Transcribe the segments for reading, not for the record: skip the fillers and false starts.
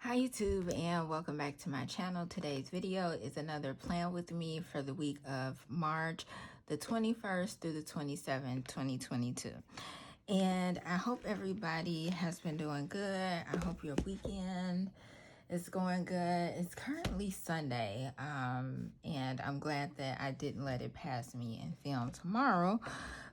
Hi YouTube, and welcome back to my channel. Today's video is another plan with me for the week of March the 21st through the 27th, 2022. And I hope everybody has been doing good. I hope your weekend is going good. It's currently Sunday, and I'm glad that I didn't let it pass me and film tomorrow,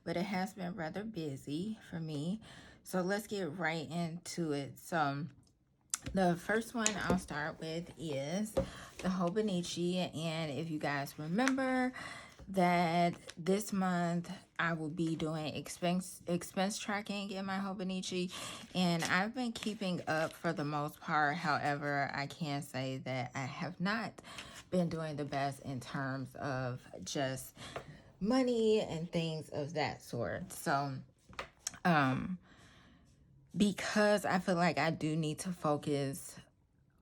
but it has been rather busy for me. So let's get right into it. So the first one I'll start with is the Hobonichi, and if you guys remember that this month I will be doing expense tracking in my Hobonichi, and I've been keeping up for the most part. However, I can say that I have not been doing the best in terms of just money and things of that sort. So because I feel like I do need to focus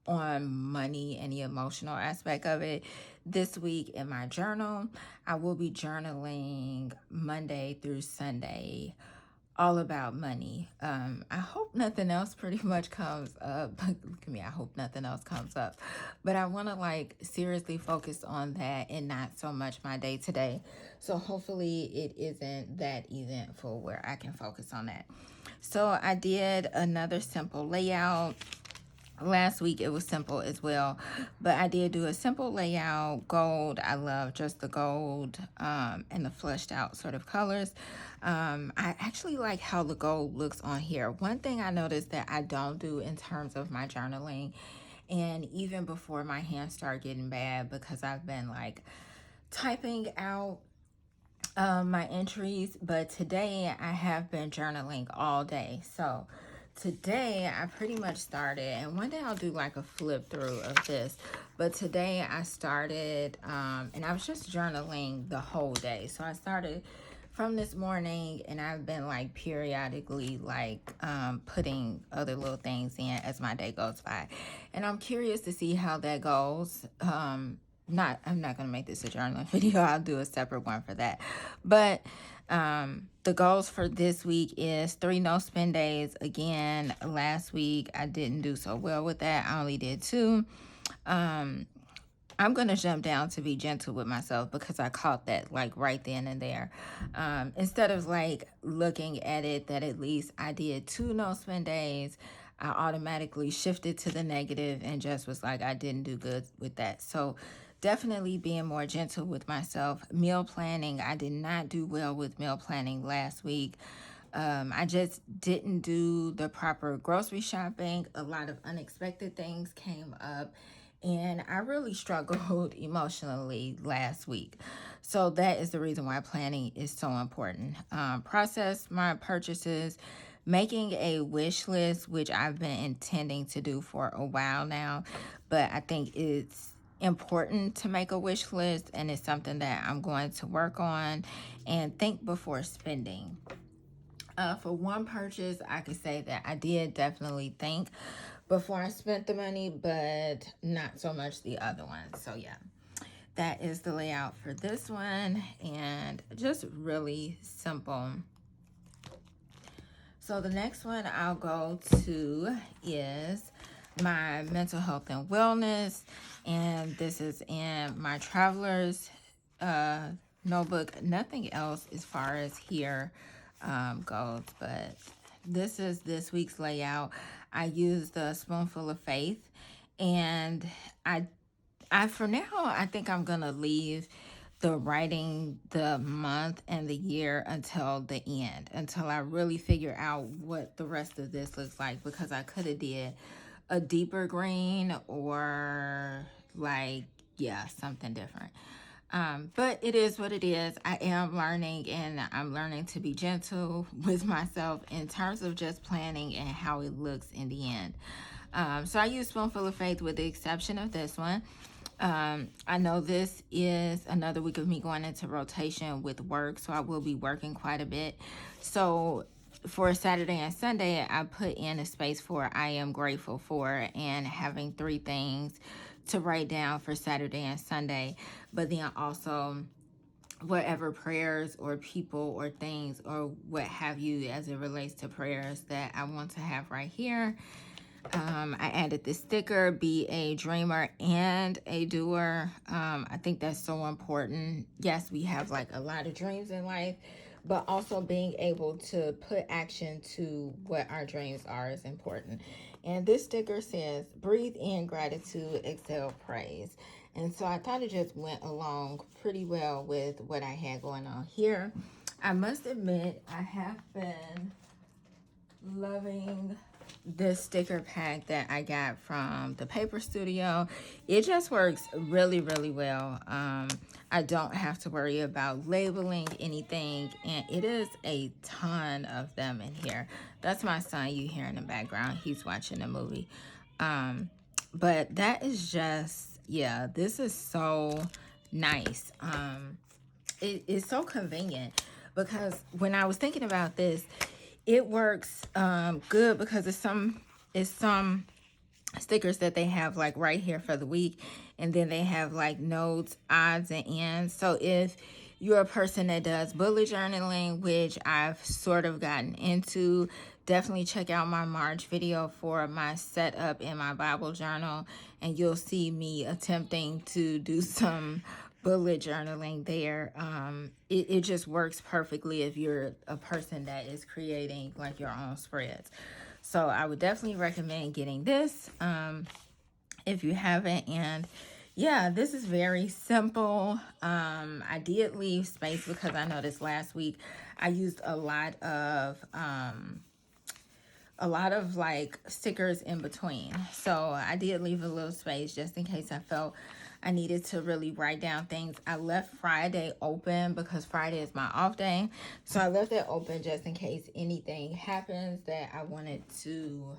on money and the emotional aspect of it, this week in my journal, I will be journaling Monday through Sunday, all about money. I hope nothing else pretty much comes up. Look at me, I hope nothing else comes up. But I want to like seriously focus on that and not so much my day to day. So hopefully it isn't that eventful where I can focus on that. So I did another simple layout. Last week it was simple as well, but I did do a simple layout. Gold, I love just the gold and the fleshed out sort of colors. I actually like how the gold looks on here. One thing I noticed that I don't do in terms of my journaling, and even before my hands start getting bad because I've been like typing out my entries, but today I have been journaling all day. So today I pretty much started, and one day I'll do like a flip through of this, but today I started and I was just journaling the whole day. So I started from this morning, and I've been like periodically like putting other little things in as my day goes by, and I'm curious to see how that goes. I'm not gonna make this a journaling video. I'll do a separate one for that. But the goals for this week is 3 no spend days. Again, last week I didn't do so well with that. I only did 2. I'm gonna jump down to be gentle with myself because I caught that like right then and there. Instead of like looking at it that at least I did 2 no spend days, I automatically shifted to the negative and just was like, I didn't do good with that. So definitely being more gentle with myself. Meal planning, I did not do well with meal planning last week. I just didn't do the proper grocery shopping. A lot of unexpected things came up, and I really struggled emotionally last week. So that is the reason why planning is so important. Process my purchases, making a wish list, which I've been intending to do for a while now, but I think it's important to make a wish list, and it's something that I'm going to work on and think before spending. For one purchase, I could say that I did definitely think before I spent the money, but not so much the other one. So yeah, that is the layout for this one, and just really simple. So the next one I'll go to is my mental health and wellness, and this is in my traveler's notebook. Nothing else as far as here goes, but this is this week's layout. I used the spoonful of faith, and I for now I think I'm gonna leave the writing the month and the year until the end, until I really figure out what the rest of this looks like, because I could have did a deeper green or like, yeah, something different. But it is what it is. I am learning, and I'm learning to be gentle with myself in terms of just planning and how it looks in the end. So I use Spoonful of Faith with the exception of this one. I know this is another week of me going into rotation with work, so I will be working quite a bit. So for Saturday and Sunday, I put in a space for I am grateful for, and having 3 things to write down for Saturday and Sunday, but then also whatever prayers or people or things or what have you as it relates to prayers that I want to have right here. I added this sticker, be a dreamer and a doer. I think that's so important. Yes, we have like a lot of dreams in life, but also being able to put action to what our dreams are is important. And this sticker says, breathe in gratitude, exhale praise. And so I thought it just went along pretty well with what I had going on here. I must admit, I have been loving this sticker pack that I got from the paper studio. It just works really, really well. I don't have to worry about labeling anything, and it is a ton of them in here. That's my son you hear in the background. He's watching a movie. But that is just, yeah, this is so nice. It's so convenient because when I was thinking about this, it works good because it's some stickers that they have like right here for the week, and then they have like notes, odds, and ends. So if you're a person that does bullet journaling, which I've sort of gotten into, definitely check out my March video for my setup in my Bible journal, and you'll see me attempting to do some bullet journaling there. It just works perfectly if you're a person that is creating like your own spreads. So I would definitely recommend getting this if you haven't. And yeah, this is very simple. I did leave space because I noticed last week I used a lot of like stickers in between. So I did leave a little space just in case I felt I needed to really write down things. I left Friday open because Friday is my off day. So I left it open just in case anything happens that I wanted to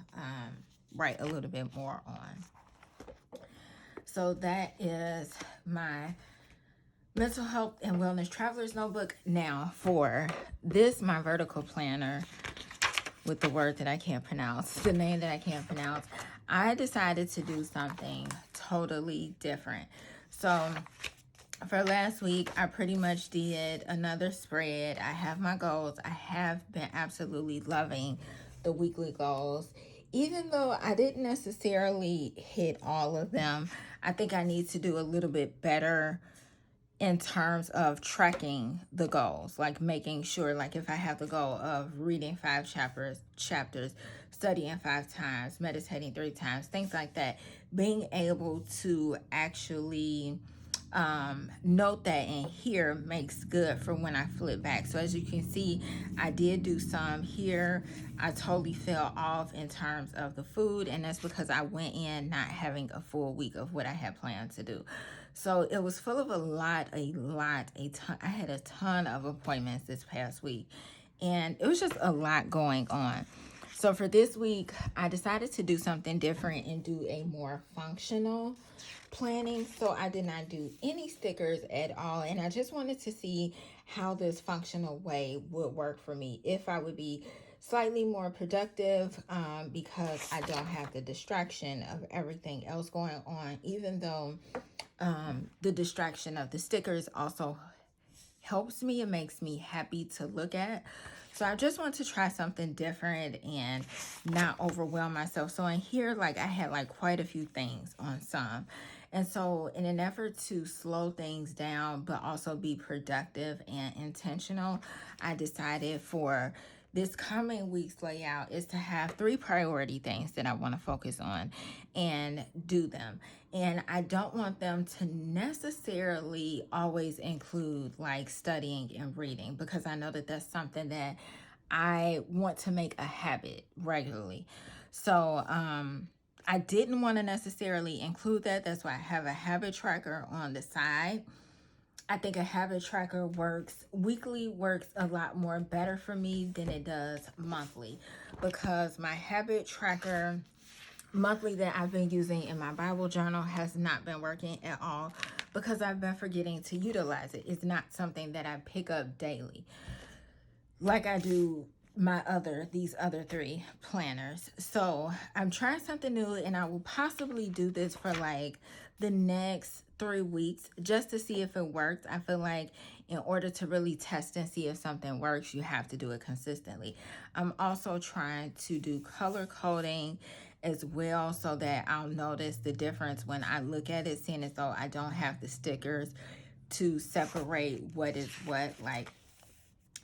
write a little bit more on. So that is my mental health and wellness traveler's notebook. Now for this, my vertical planner with the word that I can't pronounce, the name that I can't pronounce, I decided to do something totally different. So for last week, I pretty much did another spread. I have my goals. I have been absolutely loving the weekly goals. Even though I didn't necessarily hit all of them, I think I need to do a little bit better in terms of tracking the goals, like making sure, like if I have the goal of reading 5 chapters, studying 5 times, meditating 3 times, things like that, being able to actually note that in here makes good for when I flip back. So as you can see, I did do some here. I totally fell off in terms of the food, and that's because I went in not having a full week of what I had planned to do. So it was full of a ton. I had a ton of appointments this past week, and it was just a lot going on. So for this week, I decided to do something different and do a more functional planning. So I did not do any stickers at all, and I just wanted to see how this functional way would work for me, if I would be slightly more productive, because I don't have the distraction of everything else going on, even though the distraction of the stickers also helps me and makes me happy to look at. So I just want to try something different and not overwhelm myself. So in here, like I had like quite a few things on some. And so in an effort to slow things down, but also be productive and intentional, I decided for this coming week's layout is to have 3 priority things that I want to focus on and do them. And I don't want them to necessarily always include like studying and reading, because I know that that's something that I want to make a habit regularly. So I didn't want to necessarily include that. That's why I have a habit tracker on the side. I think a habit tracker weekly works a lot more better for me than it does monthly, because my habit tracker monthly that I've been using in my Bible journal has not been working at all because I've been forgetting to utilize it. It's not something that I pick up daily like I do these other 3 planners. So I'm trying something new, and I will possibly do this for like the next 3 weeks just to see if it works. I feel like in order to really test and see if something works, you have to do it consistently. I'm also trying to do color coding as well, so that I'll notice the difference when I look at it, seeing as though I don't have the stickers to separate what is what. Like,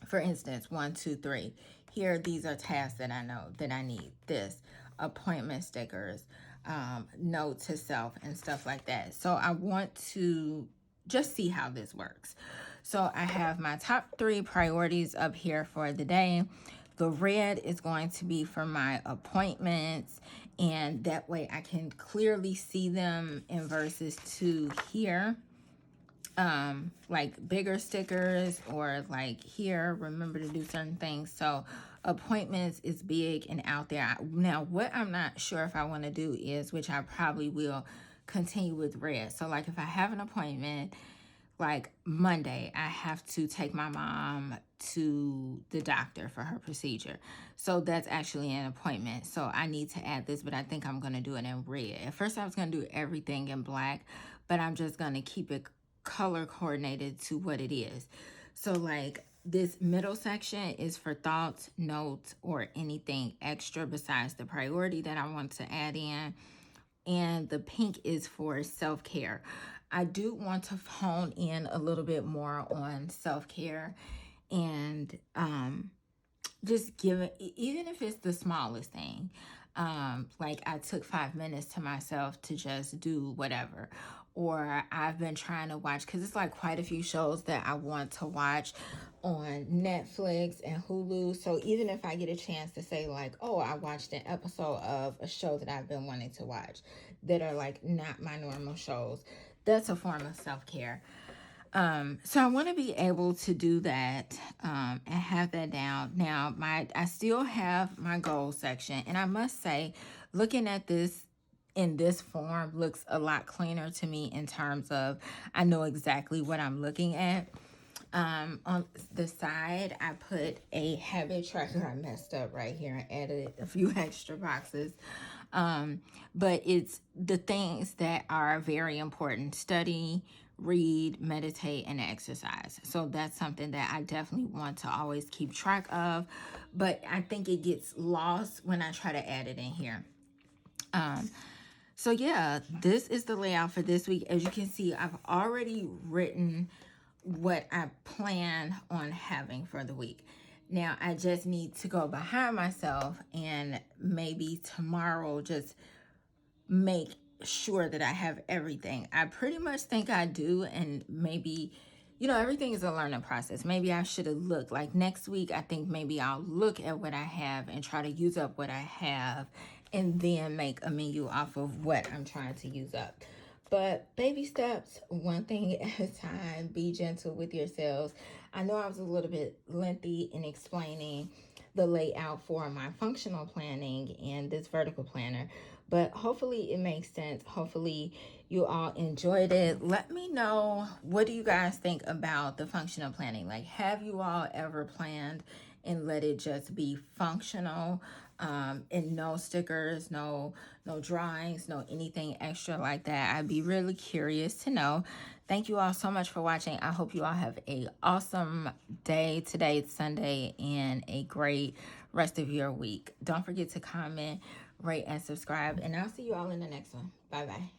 for instance, 1, 2, 3. Here, these are tasks that I know that I need. This, appointment stickers, note to self, and stuff like that. So I want to just see how this works. So I have my top 3 priorities up here for the day. The red is going to be for my appointments, and that way I can clearly see them in verses 2 here. Like bigger stickers, or like here, remember to do certain things. So appointments is big and out there. Now, what I'm not sure if I want to do is, which I probably will continue with red. So like if I have an appointment, like Monday, I have to take my mom to the doctor for her procedure. So that's actually an appointment. So I need to add this, but I think I'm going to do it in red. At first I was going to do everything in black, but I'm just going to keep it color coordinated to what it is. So like this middle section is for thoughts, notes, or anything extra besides the priority that I want to add in. And the pink is for self-care. I do want to hone in a little bit more on self-care, and just give it, even if it's the smallest thing. Like I took 5 minutes to myself to just do whatever. Or I've been trying to watch, because it's like quite a few shows that I want to watch on Netflix and Hulu. So even if I get a chance to say like, oh, I watched an episode of a show that I've been wanting to watch that are like not my normal shows, that's a form of self-care. So I want to be able to do that, and have that down. Now, I still have my goal section, and I must say, looking at this in this form looks a lot cleaner to me, in terms of I know exactly what I'm looking at. On the side, I put a habit tracker. I messed up right here and added a few extra boxes. But it's the things that are very important: study, read, meditate, and exercise. So that's something that I definitely want to always keep track of, but I think it gets lost when I try to add it in here. So yeah, this is the layout for this week. As you can see, I've already written what I plan on having for the week. Now I just need to go behind myself and maybe tomorrow just make sure that I have everything. I pretty much think I do, and maybe, everything is a learning process. Maybe I should have looked, like next week, I think maybe I'll look at what I have and try to use up what I have, and then make a menu off of what I'm trying to use up. But baby steps, one thing at a time. Be gentle with yourselves. I know I was a little bit lengthy in explaining the layout for my functional planning and this vertical planner, but hopefully it makes sense. Hopefully you all enjoyed it. Let me know, what do you guys think about the functional planning? Like, have you all ever planned and let it just be functional, and no stickers, no drawings, no anything extra like that? I'd be really curious to know. Thank you all so much for watching. I hope you all have a awesome day. Today it's Sunday, and a great rest of your week. Don't forget to comment, rate, and subscribe, and I'll see you all in the next one. Bye bye.